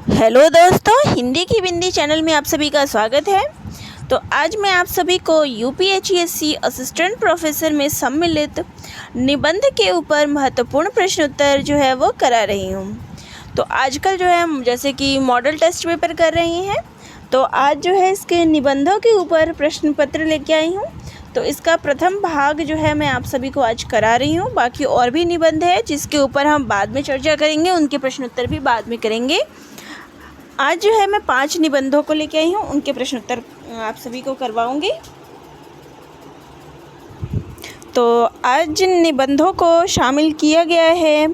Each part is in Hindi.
हेलो दोस्तों, हिंदी की बिंदी चैनल में आप सभी का स्वागत है। तो आज मैं आप सभी को यूपीएचसीएससी असिस्टेंट प्रोफेसर में सम्मिलित निबंध के ऊपर महत्वपूर्ण प्रश्नोत्तर जो है वो करा रही हूँ। तो आजकल जो है हम जैसे कि मॉडल टेस्ट पेपर कर रही हैं, तो आज जो है इसके निबंधों के ऊपर प्रश्न पत्र लेके आई हूँ। तो इसका प्रथम भाग जो है मैं आप सभी को आज करा रही हूँ। बाकी और भी निबंध है जिसके ऊपर हम बाद में चर्चा करेंगे, उनके प्रश्नोत्तर भी बाद में करेंगे। आज जो है मैं 5 निबंधों को लेके आई हूँ, उनके प्रश्नोत्तर आप सभी को करवाऊंगी। तो आज जिन निबंधों को शामिल किया गया है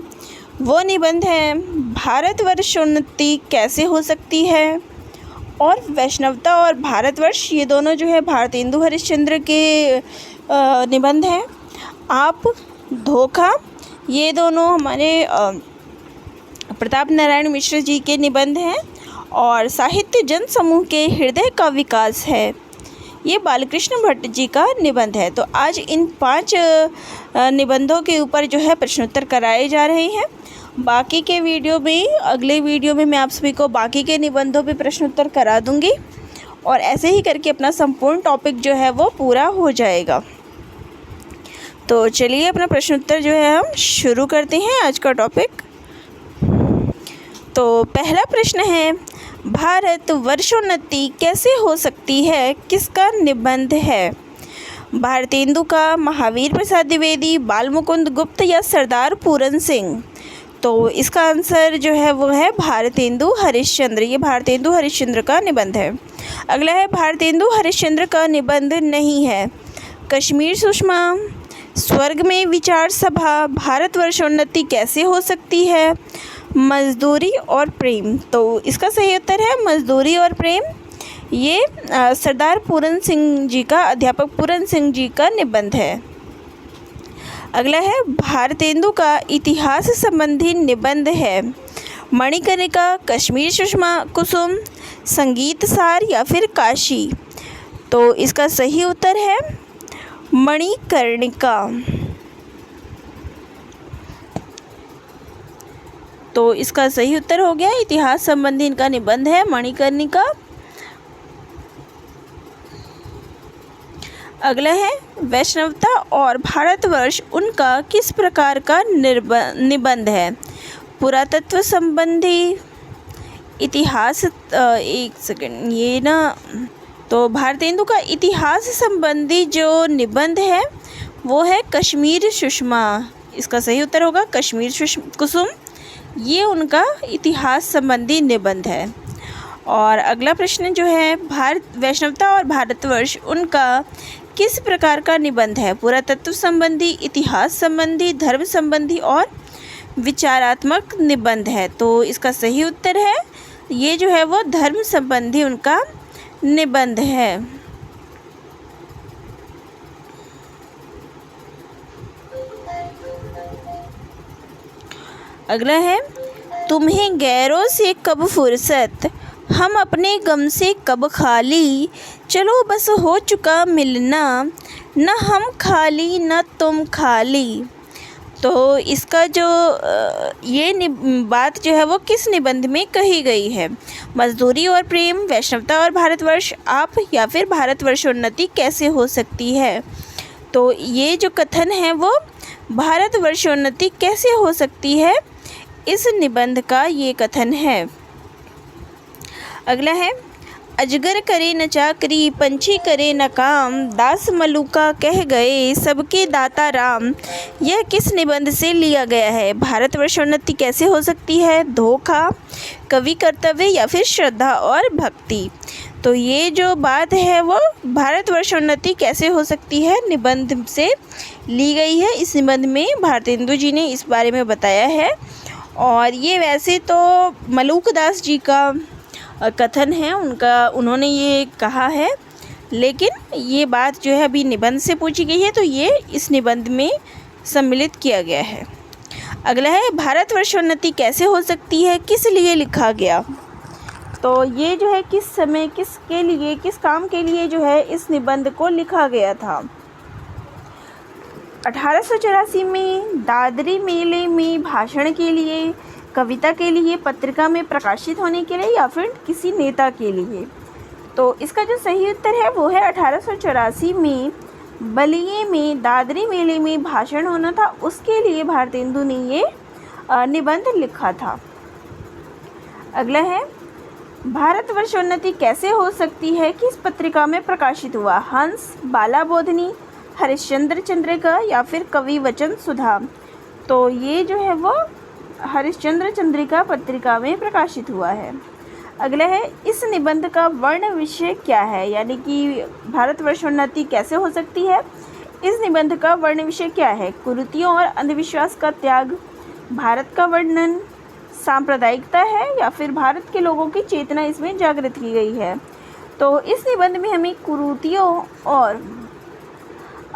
वो निबंध है भारतवर्षोन्नति कैसे हो सकती है और वैष्णवता और भारतवर्ष, ये दोनों जो है भारतेंदु हरिश्चंद्र के निबंध हैं। आप धोखा, ये दोनों हमारे प्रताप नारायण मिश्र जी के निबंध हैं। और साहित्य जन समूह के हृदय का विकास है, ये बालकृष्ण भट्ट जी का निबंध है। तो आज इन 5 निबंधों के ऊपर जो है प्रश्नोत्तर कराए जा रहे हैं। बाकी के वीडियो में, अगले वीडियो में मैं आप सभी को बाकी के निबंधों पे प्रश्नोत्तर करा दूंगी और ऐसे ही करके अपना संपूर्ण टॉपिक जो है वो पूरा हो जाएगा। तो चलिए अपना प्रश्नोत्तर जो है हम शुरू करते हैं आज का टॉपिक। तो पहला प्रश्न है, भारत वर्षोन्नति कैसे हो सकती है, किसका निबंध है? भारतेंदु का, महावीर प्रसाद द्विवेदी, बालमुकुंद गुप्त या सरदार पूरन सिंह? तो इसका आंसर जो है वो है भारतेंदु हरिश्चंद्र। ये भारतेंदु हरिश्चंद्र का निबंध है। अगला है, भारतेंदु हरिश्चंद्र का निबंध नहीं है। कश्मीर सुषमा, स्वर्ग में विचार सभा, भारतवर्षोन्नति कैसे हो सकती है, मजदूरी और प्रेम? तो इसका सही उत्तर है मजदूरी और प्रेम। ये सरदार पूरन सिंह जी का, अध्यापक पूरन सिंह जी का निबंध है। अगला है, भारतेंदु का इतिहास संबंधी निबंध है। मणिकर्णिका, कश्मीर सुषमा, कुसुम, संगीत सार या फिर काशी? तो इसका सही उत्तर है मणिकर्णिका। तो इसका सही उत्तर हो गया, इतिहास संबंधी इनका निबंध है मणिकर्णिका। अगला है, वैष्णवता और भारतवर्ष उनका किस प्रकार का निबंध है? पुरातत्व संबंधी, इतिहास, एक सेकंड, ये ना, तो भारतेंदु का इतिहास संबंधी जो निबंध है वो है कश्मीर सुषमा। इसका सही उत्तर होगा कश्मीर कुसुम, ये उनका इतिहास संबंधी निबंध है। और अगला प्रश्न जो है, वैष्णवता और भारतवर्ष उनका किस प्रकार का निबंध है? पुरातत्व संबंधी, इतिहास संबंधी, धर्म संबंधी और विचारात्मक निबंध है। तो इसका सही उत्तर है, ये जो है वो धर्म संबंधी उनका निबंध है। अगला है, तुम्हें गैरों से कब फुर्सत, हम अपने गम से कब खाली, चलो बस हो चुका मिलना, न हम खाली न तुम खाली? तो इसका जो ये बात जो है वो किस निबंध में कही गई है? मजदूरी और प्रेम, वैष्णवता और भारतवर्ष, आप, या फिर भारतवर्षोन्नति कैसे हो सकती है? तो ये जो कथन है वो भारतवर्षोन्नति कैसे हो सकती है, इस निबंध का ये कथन है। अगला है, अजगर करे न चाकरी, पंछी करे न काम, दास मलूका कह गए सबके दाता राम, यह किस निबंध से लिया गया है? भारतवर्षोन्नति कैसे हो सकती है, धोखा, कवि कर्तव्य या फिर श्रद्धा और भक्ति? तो ये जो बात है वो भारतवर्षोन्नति कैसे हो सकती है निबंध से ली गई है। इस निबंध में भारतेंदु जी ने इस बारे में बताया है। और ये वैसे तो मलूक दास जी का कथन है, उन्होंने ये कहा है, लेकिन ये बात जो है अभी निबंध से पूछी गई है, तो ये इस निबंध में सम्मिलित किया गया है। अगला है, भारतवर्षोन्नति कैसे हो सकती है, किस लिए लिखा गया? तो ये जो है किस समय, किसके लिए, किस काम के लिए जो है इस निबंध को लिखा गया था? 1884 में दादरी मेले में भाषण के लिए, कविता के लिए, पत्रिका में प्रकाशित होने के लिए, या फिर किसी नेता के लिए? तो इसका जो सही उत्तर है वो है 1884 में बलिए में दादरी मेले में भाषण होना था, उसके लिए भारतेंदु ने ये निबंध लिखा था। अगला है, भारतवर्षोन्नति कैसे हो सकती है किस पत्रिका में प्रकाशित हुआ? हंस, बाला बोधनी, हरिश्चंद्र चंद्रिका, या फिर कवि वचन सुधा? तो ये जो है वो हरिश्चंद्र चंद्रिका पत्रिका में प्रकाशित हुआ है। अगला है, इस निबंध का वर्ण विषय क्या है? यानी कि भारतवर्षोन्नति कैसे हो सकती है, इस निबंध का वर्ण विषय क्या है? कुरीतियों और अंधविश्वास का त्याग, भारत का वर्णन, सांप्रदायिकता है, या फिर भारत के लोगों की चेतना इसमें जागृत की गई है? तो इस निबंध में हमें कुरीतियों और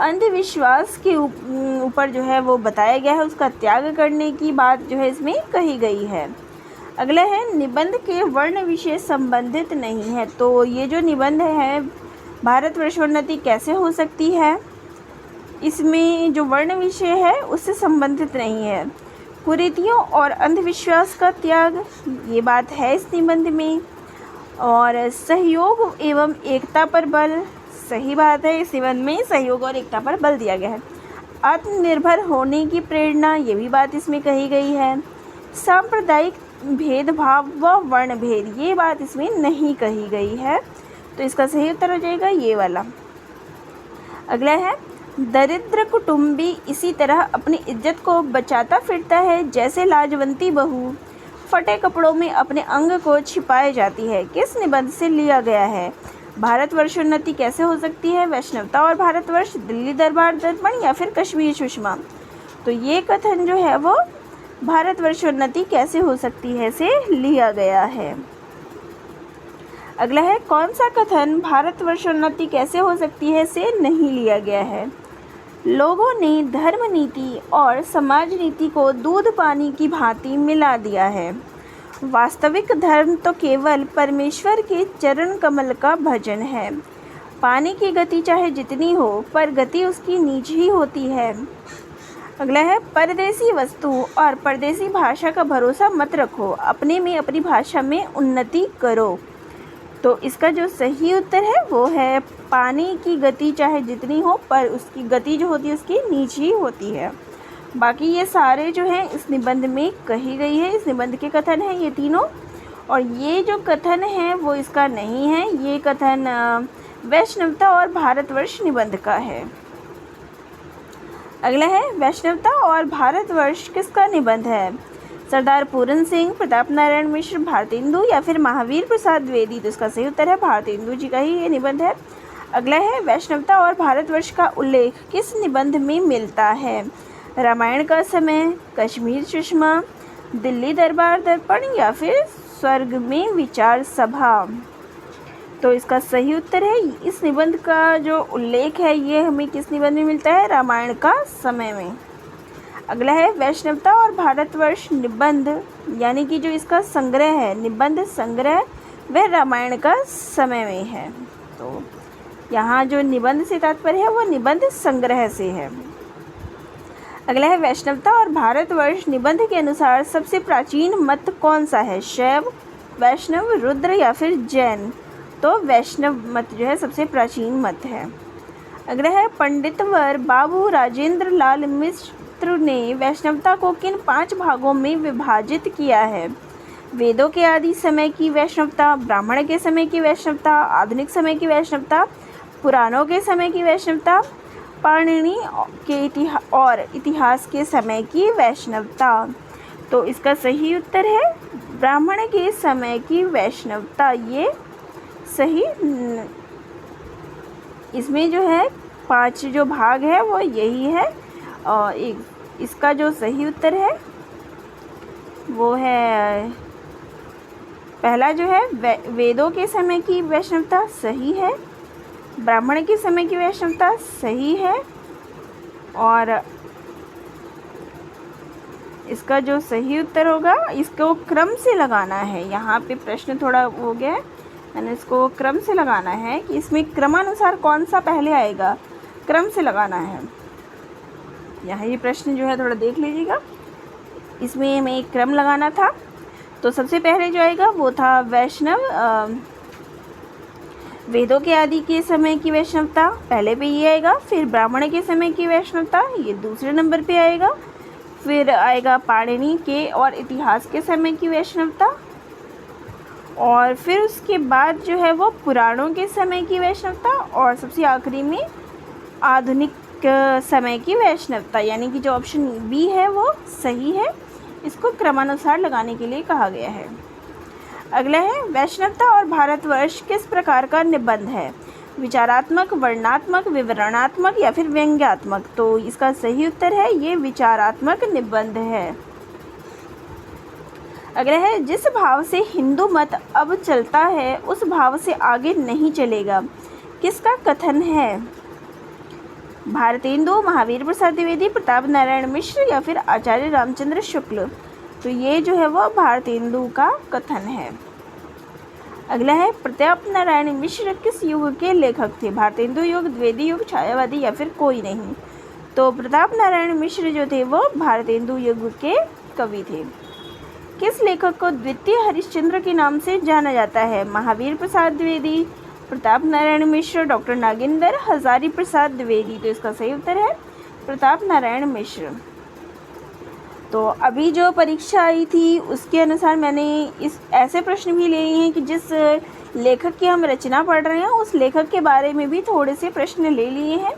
अंधविश्वास के ऊपर जो है वो बताया गया है, उसका त्याग करने की बात जो है इसमें कही गई है। अगला है, निबंध के वर्ण विषय संबंधित नहीं है। तो ये जो निबंध है भारतवर्षोन्नति कैसे हो सकती है, इसमें जो वर्ण विषय है उससे संबंधित नहीं है। कुरीतियों और अंधविश्वास का त्याग, ये बात है इस निबंध में। और सहयोग एवं एकता पर बल, सही बात है, इस निबंध में सहयोग और एकता पर बल दिया गया है। आत्मनिर्भर होने की प्रेरणा, ये भी बात इसमें कही गई है। सांप्रदायिक भेदभाव व वर्ण भेद, ये बात इसमें नहीं कही गई है। तो इसका सही उत्तर हो जाएगा ये वाला। अगला है, दरिद्र कुटुंबी इसी तरह अपनी इज्जत को बचाता फिरता है जैसे लाजवंती बहू फटे कपड़ों में अपने अंग को छिपाए जाती है, किस निबंध से लिया गया है? भारतवर्षोन्नति कैसे हो सकती है, वैष्णवता और भारतवर्ष, दिल्ली दरबार दर्पण, या फिर कश्मीर सुषमा? तो ये कथन जो है वो भारतवर्षोन्नति कैसे हो सकती है से लिया गया है। अगला है, कौन सा कथन भारतवर्षोन्नति कैसे हो सकती है से नहीं लिया गया है? लोगों ने धर्म नीति और समाज नीति को दूध पानी की भांति मिला दिया है। वास्तविक धर्म तो केवल परमेश्वर के चरण कमल का भजन है। पानी की गति चाहे जितनी हो पर गति उसकी नीच ही होती है। अगला है, परदेसी वस्तु और परदेसी भाषा का भरोसा मत रखो, अपने में अपनी भाषा में उन्नति करो। तो इसका जो सही उत्तर है वो है पानी की गति चाहे जितनी हो पर उसकी गति जो होती है उसकी नीच ही होती है। बाकी ये सारे जो हैं इस निबंध में कही गई है, इस निबंध के कथन हैं ये तीनों। और ये जो कथन है वो इसका नहीं है, ये कथन वैष्णवता और भारतवर्ष निबंध का है। अगला है, वैष्णवता और भारतवर्ष किसका निबंध है? सरदार पूरन सिंह, प्रताप नारायण मिश्र, भारतेंदु, या फिर महावीर प्रसाद द्विवेदी? तो इसका सही उत्तर है भारतेंदु जी का ही ये निबंध है। अगला है, वैष्णवता और भारतवर्ष का उल्लेख किस निबंध में मिलता है? रामायण का समय, कश्मीर सुषमा, दिल्ली दरबार दर्पण, या फिर स्वर्ग में विचार सभा? तो इसका सही उत्तर है, इस निबंध का जो उल्लेख है ये हमें किस निबंध में मिलता है? रामायण का समय में। अगला है, वैष्णवता और भारतवर्ष निबंध यानी कि जो इसका संग्रह है, निबंध संग्रह, वह रामायण का समय में है। तो यहाँ जो निबंध से तात्पर्य है वो निबंध संग्रह से है। अगला है, वैष्णवता और भारतवर्ष निबंध के अनुसार सबसे प्राचीन मत कौन सा है? शैव, वैष्णव, रुद्र, या फिर जैन? तो वैष्णव मत जो है सबसे प्राचीन मत है। अगला है, पंडितवर बाबू राजेंद्र लाल मिश्र ने वैष्णवता को किन 5 भागों में विभाजित किया है? वेदों के आदि समय की वैष्णवता, ब्राह्मण के समय की वैष्णवता, आधुनिक समय की वैष्णवता, पुराणों के समय की वैष्णवता, पाणिनि के इतिहास के समय की वैष्णवता? तो इसका सही उत्तर है ब्राह्मण के समय की वैष्णवता, ये सही। इसमें जो है 5 जो भाग है वो यही है। और इसका जो सही उत्तर है वो है पहला जो है वेदों के समय की वैष्णवता सही है, ब्राह्मण के समय की वैष्णवता सही है, और इसका जो सही उत्तर होगा इसको क्रम से लगाना है। यहाँ पे प्रश्न थोड़ा हो गया है, मैंने इसको क्रम से लगाना है कि इसमें क्रमानुसार कौन सा पहले आएगा, क्रम से लगाना है। यहाँ ये प्रश्न जो है थोड़ा देख लीजिएगा। इसमें हमें एक क्रम लगाना था। तो सबसे पहले जो आएगा वो था वैष्णव, वेदों के आदि के समय की वैष्णवता, पहले पे ये आएगा। फिर ब्राह्मण के समय की वैष्णवता, ये दूसरे नंबर पे आएगा। फिर आएगा पाणिनि के और इतिहास के समय की वैष्णवता, और फिर उसके बाद जो है वो पुराणों के समय की वैष्णवता, और सबसे आखिरी में आधुनिक समय की वैष्णवता। यानी कि जो ऑप्शन बी है वो सही है, इसको क्रमानुसार लगाने के लिए कहा गया है। अगला है वैष्णवता और भारतवर्ष किस प्रकार का निबंध है? विचारात्मक, वर्णनात्मक, विवरणात्मक या फिर व्यंग्यात्मक? तो इसका सही उत्तर है ये विचारात्मक निबंध है। अगला है जिस भाव से हिंदू मत अब चलता है उस भाव से आगे नहीं चलेगा, किसका कथन है? भारतेंदु, महावीर प्रसाद द्विवेदी, प्रताप नारायण मिश्र या फिर आचार्य रामचंद्र शुक्ल? तो ये जो है वो भारतेंदु का कथन है। अगला है प्रताप नारायण मिश्र किस युग के लेखक थे? भारतेंदु युग, द्विवेदी युग, छायावादी या फिर कोई नहीं? तो प्रताप नारायण मिश्र जो थे वो भारतेंदु युग के कवि थे। किस लेखक को द्वितीय हरिश्चंद्र के नाम से जाना जाता है? महावीर प्रसाद द्विवेदी, प्रताप नारायण मिश्र, डॉक्टर नागेंद्र, हजारी प्रसाद द्विवेदी? तो इसका सही उत्तर है प्रताप नारायण मिश्र। तो अभी जो परीक्षा आई थी उसके अनुसार मैंने इस ऐसे प्रश्न भी ले लिए हैं कि जिस लेखक की हम रचना पढ़ रहे हैं उस लेखक के बारे में भी थोड़े से प्रश्न ले लिए हैं,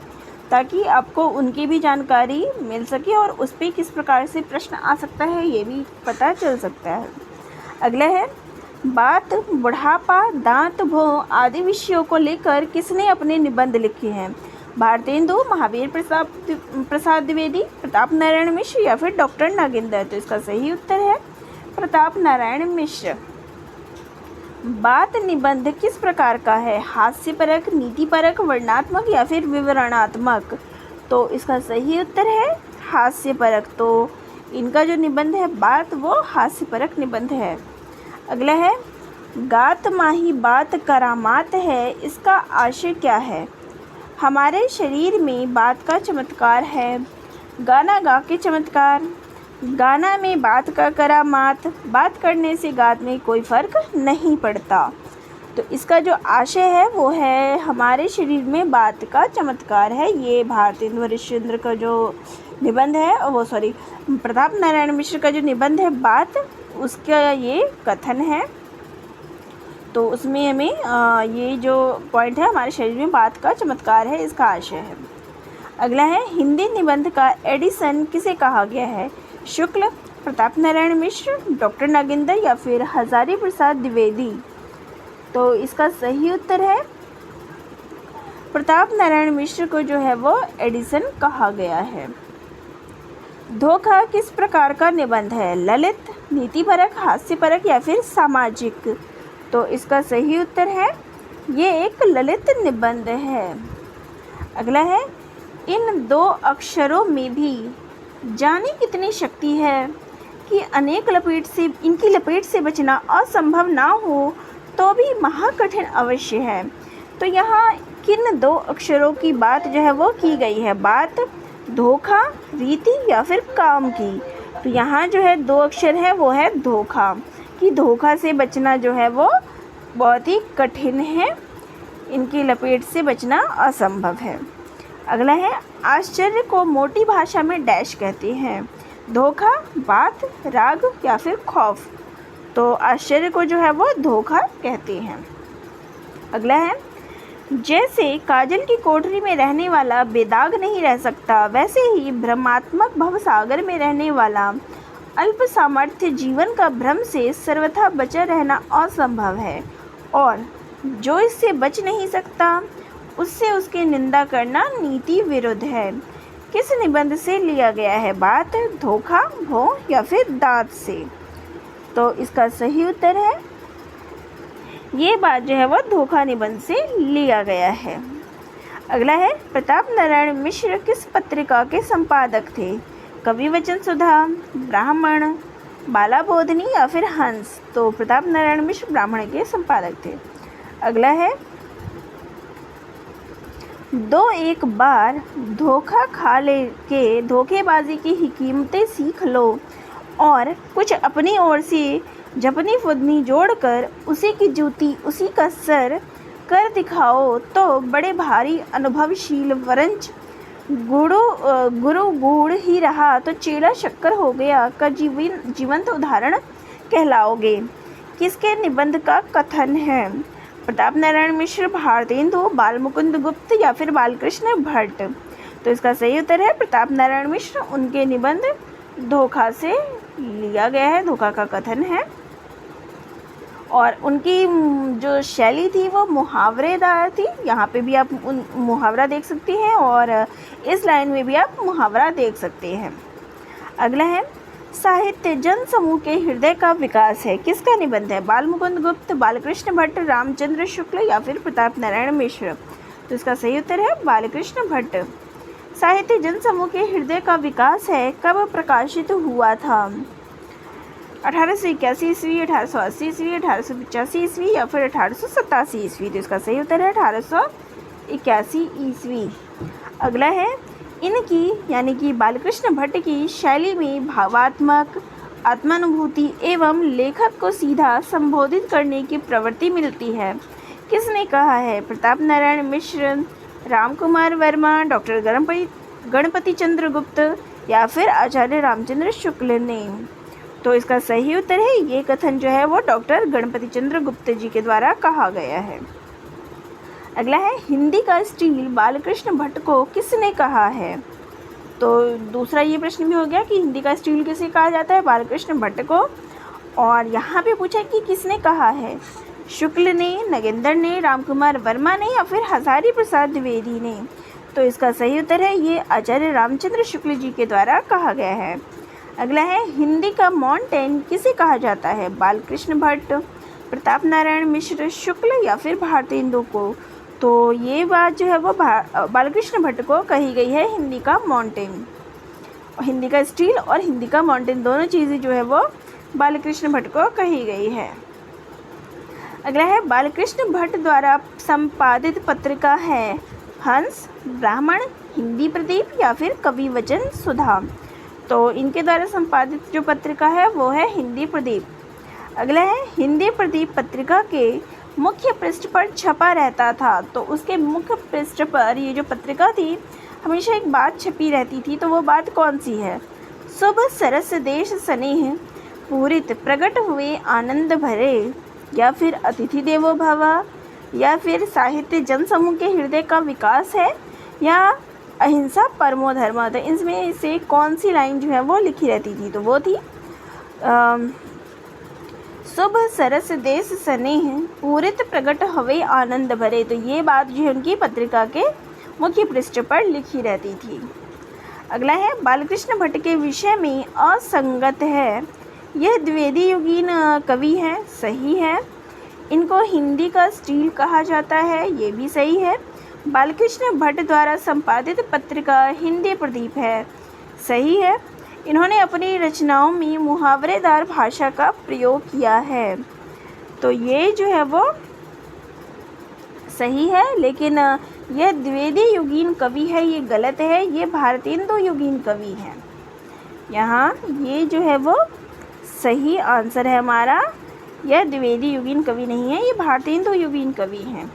ताकि आपको उनकी भी जानकारी मिल सके और उस पर किस प्रकार से प्रश्न आ सकता है ये भी पता चल सकता है। अगला है बात, बुढ़ापा, दांत, भों आदि विषयों को लेकर किसने अपने निबंध लिखे हैं? भारतेंदु, महावीर प्रसाद द्विवेदी, प्रताप नारायण मिश्र या फिर डॉक्टर नागेंद्र? तो इसका सही उत्तर है प्रताप नारायण मिश्र। बात निबंध किस प्रकार का है? हास्यपरक, नीतिपरक, वर्णनात्मक या फिर विवरणात्मक? तो इसका सही उत्तर है हास्यपरक। तो इनका जो निबंध है बात वो हास्यपरक निबंध है। अगला है गात माही बात करामात है, इसका आशय क्या है? हमारे शरीर में बात का चमत्कार है, गाना गा के चमत्कार, गाना में बात का करामात, बात करने से गात में कोई फ़र्क नहीं पड़ता। तो इसका जो आशय है वो है हमारे शरीर में बात का चमत्कार है। ये भारतेंदु हरिश्चंद्र का जो निबंध है वो प्रताप नारायण मिश्र का जो निबंध है बात, उसका ये कथन है। तो उसमें हमें ये जो पॉइंट है हमारे शरीर में बात का चमत्कार है, इसका आशय है। अगला है हिंदी निबंध का एडिसन किसे कहा गया है? शुक्ल, प्रताप नारायण मिश्र, डॉक्टर नागेंद्र या फिर हजारी प्रसाद द्विवेदी? तो इसका सही उत्तर है प्रताप नारायण मिश्र को जो है वो एडिसन कहा गया है। धोखा किस प्रकार का निबंध है? ललित, नीतिपरक, हास्यपरक या फिर सामाजिक? तो इसका सही उत्तर है ये एक ललित निबंध है। अगला है इन दो अक्षरों में भी जाने कितनी शक्ति है कि इनकी लपेट से बचना असंभव ना हो तो भी महाकठिन अवश्य है। तो यहाँ किन दो अक्षरों की बात जो है वो की गई है? बात, धोखा, रीति या फिर काम की? तो यहाँ जो है दो अक्षर है वो है धोखा, कि धोखा से बचना जो है वो बहुत ही कठिन है, इनकी लपेट से बचना असंभव है। अगला है आश्चर्य को मोटी भाषा में डैश कहते हैं? धोखा, बात, राग या फिर खौफ? तो आश्चर्य को जो है वो धोखा कहते हैं। अगला है जैसे काजल की कोठरी में रहने वाला बेदाग नहीं रह सकता, वैसे ही भ्रमात्मक भवसागर में रहने वाला अल्प सामर्थ्य जीवन का भ्रम से सर्वथा बचा रहना असंभव है, और जो इससे बच नहीं सकता उससे उसकी निंदा करना नीति विरुद्ध है। किस निबंध से लिया गया है? बात, धोखा, भों या फिर दांत से? तो इसका सही उत्तर है ये बात जो है वह धोखा निबंध से लिया गया है। अगला है प्रताप नारायण मिश्र किस पत्रिका के संपादक थे? कवि वचन सुधा, ब्राह्मण, बाला बोधनी या फिर हंस? तो प्रताप नारायण मिश्र ब्राह्मण के संपादक थे। अगला है दो एक बार धोखा खा ले के धोखेबाजी की हिकीमतें सीख लो और कुछ अपनी ओर से झपनी फुदनी जोड़कर उसी की जूती उसी का सर कर दिखाओ तो बड़े भारी अनुभवशील वरंच गुरु गूढ़ ही रहा तो चेला शक्कर हो गया का जीवंत उदाहरण कहलाओगे। किसके निबंध का कथन है? प्रताप नारायण मिश्र, भारतेंदु, बालमुकुंद गुप्त या फिर बालकृष्ण भट्ट। तो इसका सही उत्तर है प्रताप नारायण मिश्र। उनके निबंध धोखा से लिया गया है, धोखा का कथन है। और उनकी जो शैली थी वो मुहावरेदार थी। यहाँ पे भी आप मुहावरा देख सकते हैं और इस लाइन में भी आप मुहावरा देख सकते हैं। अगला है साहित्य जन समूह के हृदय का विकास है। किसका निबंध है? बालमुकुंद गुप्त, बालकृष्ण भट्ट, रामचंद्र शुक्ल या फिर प्रताप नारायण मिश्र। तो इसका सही उत्तर है बालकृष्ण भट्ट। साहित्य जन समूह के हृदय का विकास है कब प्रकाशित हुआ था? 1881 ईस्वी, 1880 ईस्वी, 1885 ईस्वी या फिर 1887 ईस्वी। तो इसका सही उत्तर है 1881 ईस्वी। अगला है इनकी यानी कि बालकृष्ण भट्ट की शैली में भावात्मक आत्मानुभूति एवं लेखक को सीधा संबोधित करने की प्रवृत्ति मिलती है। किसने कहा है? प्रताप नारायण मिश्र, रामकुमार वर्मा, डॉक्टर गणपति चंद्र गुप्त या फिर आचार्य रामचंद्र शुक्ल ने। तो इसका सही उत्तर है ये कथन जो है वो डॉक्टर गणपति चंद्र गुप्त जी के द्वारा कहा गया है। अगला है हिंदी का स्टील बालकृष्ण भट्ट को किसने कहा है? तो दूसरा ये प्रश्न भी हो गया कि हिंदी का स्टील किसे कहा जाता है? बालकृष्ण भट्ट को। और यहाँ पे पूछा कि किसने कहा है? शुक्ल ने, नगेंद्र ने, रामकुमार वर्मा ने या फिर हजारी प्रसाद द्विवेदी ने। तो इसका सही उत्तर है ये आचार्य रामचंद्र शुक्ल जी के द्वारा कहा गया है। अगला है हिंदी का मॉन्टेन किसे कहा जाता है? बालकृष्ण भट्ट, प्रताप नारायण मिश्र, शुक्ल या फिर भारतेंदु को। तो ये बात जो है वो बालकृष्ण भट्ट को कही गई है हिंदी का मॉन्टेन। हिंदी का स्टील और हिंदी का मॉन्टेन दोनों चीज़ें जो है वो बालकृष्ण भट्ट को कही गई है। अगला है बालकृष्ण भट्ट द्वारा संपादित पत्रिका है हंस, ब्राह्मण, हिंदी प्रदीप या फिर कवि वचन सुधा। तो इनके द्वारा संपादित जो पत्रिका है वो है हिंदी प्रदीप। अगला है हिंदी प्रदीप पत्रिका के मुख्य पृष्ठ पर छपा रहता था। तो उसके मुख्य पृष्ठ पर ये जो पत्रिका थी हमेशा एक बात छपी रहती थी। तो वो बात कौन सी है? शुभ सरस देश स्नेह पूरित प्रकट हुए आनंद भरे या फिर अतिथि देवो भव या फिर साहित्य जन समूह के हृदय का विकास है या अहिंसा परमो धर्म। तो इसमें से कौन सी लाइन जो है वो लिखी रहती थी? तो वो थी शुभ सरस देश स्नेह पूरित प्रकट हवे आनंद भरे। तो ये बात जो है उनकी पत्रिका के मुख्य पृष्ठ पर लिखी रहती थी। अगला है बालकृष्ण भट्ट के विषय में असंगत है। यह द्विवेदी युगीन कवि है, सही है। इनको हिंदी का स्टील कहा जाता है, ये भी सही है। बालकृष्ण भट्ट द्वारा संपादित पत्रिका हिंदी प्रदीप है, सही है। इन्होंने अपनी रचनाओं में मुहावरेदार भाषा का प्रयोग किया है। तो ये जो है वो सही है, लेकिन यह द्विवेदी युगीन कवि है, ये गलत है। ये भारतेंदु युगीन कवि है। यहाँ ये जो है वो सही आंसर है हमारा। यह द्विवेदी युगीन कवि नहीं है, ये भारतेंदु युगीन कवि हैं।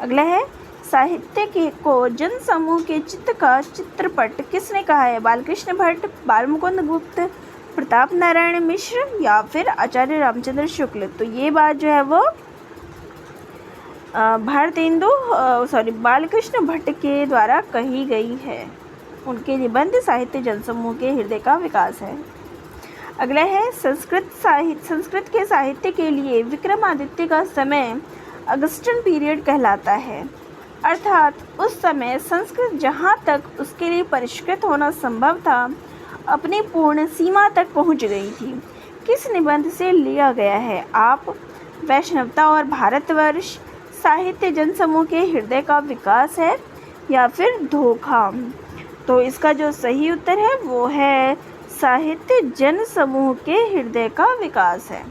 अगला है साहित्य के को जन समूह के चित्त का चित्रपट किसने कहा है? बालकृष्ण भट्ट, बालमुकुंद गुप्त, प्रताप नारायण मिश्र या फिर आचार्य रामचंद्र शुक्ल। तो ये बात जो है वो बालकृष्ण भट्ट के द्वारा कही गई है। उनके निबंध साहित्य जन समूह के हृदय का विकास है। अगला है संस्कृत के साहित्य के लिए विक्रमादित्य का समय अगस्टन पीरियड कहलाता है। अर्थात उस समय संस्कृत जहाँ तक उसके लिए परिष्कृत होना संभव था अपनी पूर्ण सीमा तक पहुँच गई थी। किस निबंध से लिया गया है? आप वैष्णवता और भारतवर्ष, साहित्य जन समूह के हृदय का विकास है या फिर धोखा। तो इसका जो सही उत्तर है वो है साहित्य जन समूह के हृदय का विकास है।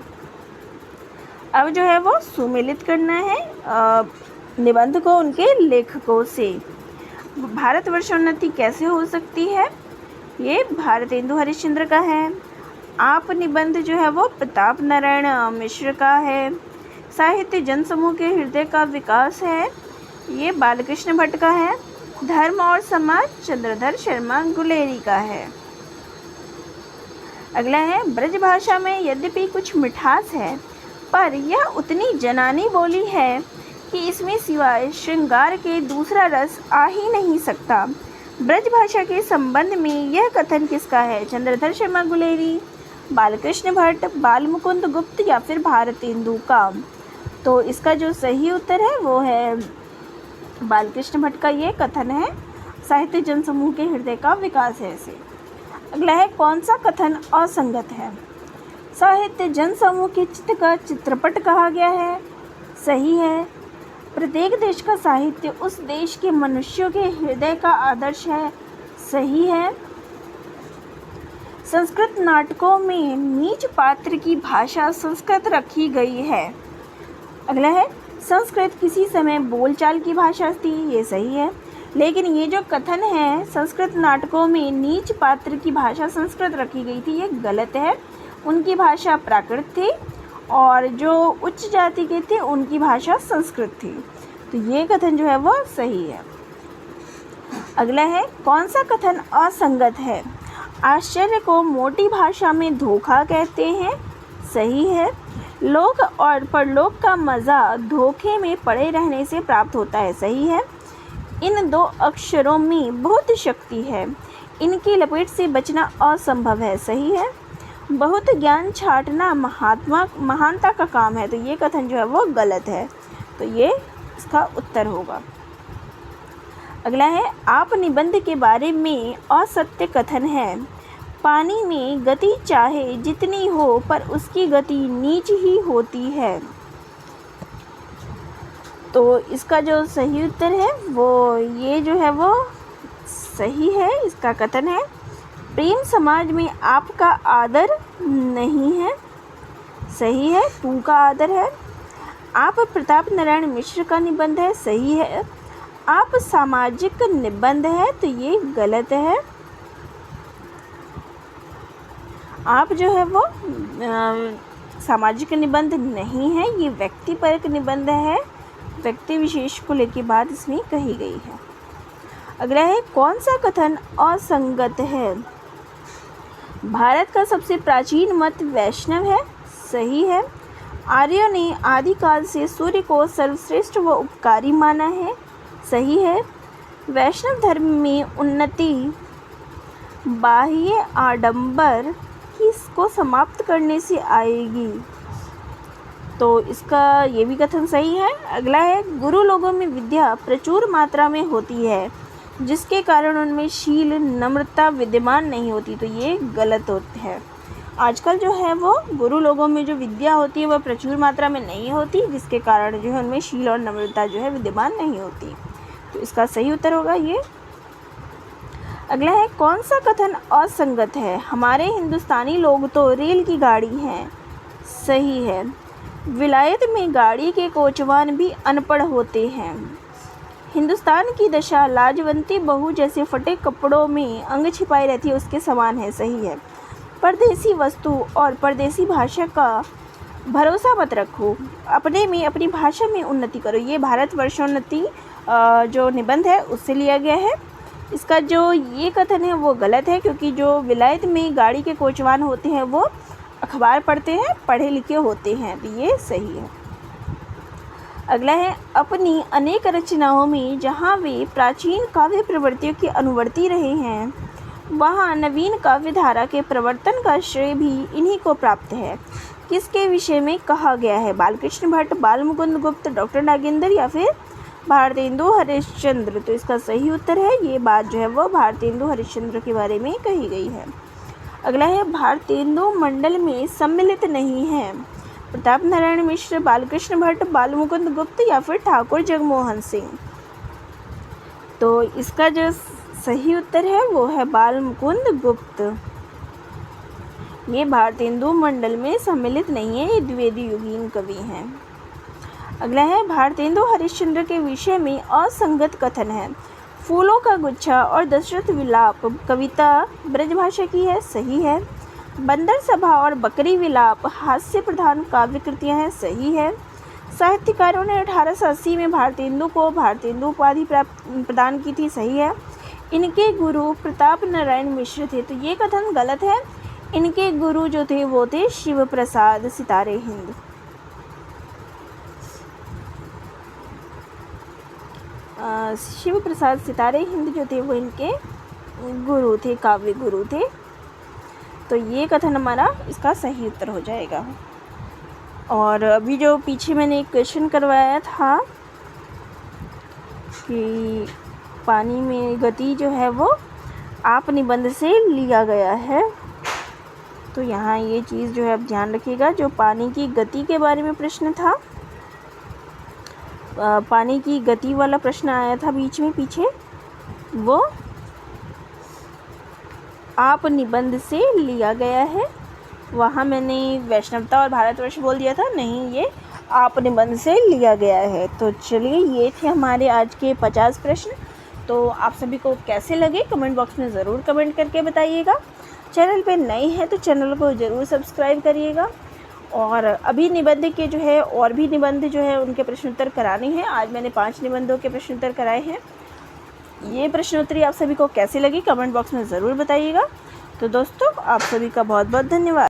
अब जो है वो सुमेलित करना है निबंध को उनके लेखकों से। भारतवर्षोन्नति कैसे हो सकती है? ये भारतेंदु हरिश्चंद्र का है। आप निबंध जो है वो प्रताप नारायण मिश्र का है। साहित्य जनसमूह के हृदय का विकास है, ये बालकृष्ण भट्ट का है। धर्म और समाज चंद्रधर शर्मा गुलेरी का है। अगला है, ब्रज भाषा में यद्यपि कुछ मिठास है, पर यह उतनी जनानी बोली है कि इसमें सिवाय श्रृंगार के दूसरा रस आ ही नहीं सकता। ब्रज भाषा के संबंध में यह कथन किसका है? चंद्रधर शर्मा गुलेरी, बालकृष्ण भट्ट, बालमुकुंद गुप्त या फिर भारतेंदु का? तो इसका जो सही उत्तर है वो है बालकृष्ण भट्ट का ये कथन है। साहित्य जनसमूह के हृदय का विकास है इसे। अगला है, कौन सा कथन असंगत है? साहित्य जनसमूह के चित्त का चित्रपट कहा गया है, सही है। प्रत्येक देश का साहित्य उस देश के मनुष्यों के हृदय का आदर्श है, सही है। संस्कृत नाटकों में नीच पात्र की भाषा संस्कृत रखी गई है। अगला है, संस्कृत किसी समय बोलचाल की भाषा थी, ये सही है। लेकिन ये जो कथन है संस्कृत नाटकों में नीच पात्र की भाषा संस्कृत रखी गई थी, ये गलत है। उनकी भाषा प्राकृत थी और जो उच्च जाति के थे उनकी भाषा संस्कृत थी। तो ये कथन जो है वो सही है। अगला है, कौन सा कथन असंगत है? आश्चर्य को मोटी भाषा में धोखा कहते हैं, सही है। लोक और परलोक का मज़ा धोखे में पड़े रहने से प्राप्त होता है, सही है। इन दो अक्षरों में बहुत शक्ति है, इनकी लपेट से बचना असंभव है, सही है। बहुत ज्ञान छांटना महानता का काम है, तो ये कथन जो है वो गलत है, तो ये इसका उत्तर होगा। अगला है, आप निबंध के बारे में असत्य कथन है। पानी में गति चाहे जितनी हो पर उसकी गति नीच ही होती है। तो इसका जो सही उत्तर है वो ये जो है वो सही है। इसका कथन है, प्रेम समाज में आपका आदर नहीं है, सही है। तू का आदर है। आप प्रताप नारायण मिश्र का निबंध है, सही है। आप सामाजिक निबंध है, तो ये गलत है। आप जो है वो सामाजिक निबंध नहीं है, ये व्यक्तिपरक निबंध है, व्यक्ति विशेष को लेकर बात इसमें कही गई है। अगला है, कौन सा कथन असंगत है? भारत का सबसे प्राचीन मत वैष्णव है, सही है। आर्यों ने आदिकाल से सूर्य को सर्वश्रेष्ठ व उपकारी माना है, सही है। वैष्णव धर्म में उन्नति बाह्य आडंबर को समाप्त करने से आएगी, तो इसका ये भी कथन सही है। अगला है, गुरु लोगों में विद्या प्रचुर मात्रा में होती है जिसके कारण उनमें शील नम्रता विद्यमान नहीं होती, तो ये गलत होते हैं। आजकल जो है वो गुरु लोगों में जो विद्या होती है वह प्रचुर मात्रा में नहीं होती, जिसके कारण जो है उनमें शील और नम्रता जो है विद्यमान नहीं होती, तो इसका सही उत्तर होगा ये। अगला है, कौन सा कथन असंगत है? हमारे हिंदुस्तानी लोग तो रेल की गाड़ी हैं, सही है। विलायत में गाड़ी के कोचवान भी अनपढ़ होते हैं। हिंदुस्तान की दशा लाजवंती बहू जैसे फटे कपड़ों में अंग छिपाई रहती है उसके समान है, सही है। परदेसी वस्तु और परदेसी भाषा का भरोसा मत रखो, अपनी भाषा में उन्नति करो। ये भारतवर्षोन्नति जो निबंध है उससे लिया गया है। इसका जो ये कथन है वो गलत है, क्योंकि जो विलायत में गाड़ी के कोचवान होते हैं वो अखबार पढ़ते हैं, पढ़े लिखे होते हैं, तो ये सही है। अगला है, अपनी अनेक रचनाओं में जहाँ वे प्राचीन काव्य प्रवृत्तियों के अनुवर्ती रहे हैं वहाँ नवीन काव्य धारा के प्रवर्तन का श्रेय भी इन्हीं को प्राप्त है। किसके विषय में कहा गया है? बालकृष्ण भट्ट, बालमुकुंद गुप्त, डॉक्टर नागेंद्र या फिर भारतेंदु हरिश्चंद्र? तो इसका सही उत्तर है, ये बात जो है वो भारतेंदु हरिश्चंद्र के बारे में कही गई है। अगला है, भारतेंदु मंडल में सम्मिलित नहीं है। प्रताप नारायण मिश्र, बालकृष्ण भट्ट, बालमुकुंद गुप्त या फिर ठाकुर जगमोहन सिंह? तो इसका जो सही उत्तर है वो है बालमुकुंद गुप्त। ये भारतेंदु मंडल में सम्मिलित नहीं है, ये द्विवेदी युगीन कवि हैं। अगला है, भारतेंदु हरिश्चंद्र के विषय में असंगत कथन है। फूलों का गुच्छा और दशरथ विलाप कविता ब्रजभाषा की है, सही है। बंदर सभा और बकरी विलाप हास्य प्रधान काव्य कृतियाँ हैं, सही है। साहित्यकारों ने 1880 में भारतेंदु को भारतेंदु उपाधि प्रदान की थी, सही है। इनके गुरु प्रताप नारायण मिश्र थे, तो ये कथन गलत है। इनके गुरु जो थे वो थे शिव प्रसाद सितारे हिंद। शिव प्रसाद सितारे हिंद जो थे वो इनके गुरु थे, काव्य गुरु थे। तो ये कथन हमारा इसका सही उत्तर हो जाएगा। और अभी जो पीछे मैंने एक क्वेश्चन करवाया था कि पानी में गति जो है वो आप निबंध से लिया गया है, तो यहाँ ये चीज़ जो है आप ध्यान रखिएगा। जो पानी की गति के बारे में प्रश्न था, पानी की गति वाला प्रश्न आया था बीच में पीछे, वो आप निबंध से लिया गया है। वहाँ मैंने वैष्णवता और भारतवर्ष बोल दिया था, नहीं, ये आप निबंध से लिया गया है। तो चलिए, ये थे हमारे आज के 50 प्रश्न। तो आप सभी को कैसे लगे कमेंट बॉक्स में ज़रूर कमेंट करके बताइएगा। चैनल पे नए हैं तो चैनल को ज़रूर सब्सक्राइब करिएगा। और अभी निबंध के जो है और भी निबंध जो है उनके प्रश्नोत्तर कराने हैं। आज मैंने 5 निबंधों के प्रश्नोत्तर कराए हैं। ये प्रश्नोत्तरी आप सभी को कैसी लगी कमेंट बॉक्स में ज़रूर बताइएगा। तो दोस्तों, आप सभी का बहुत बहुत धन्यवाद।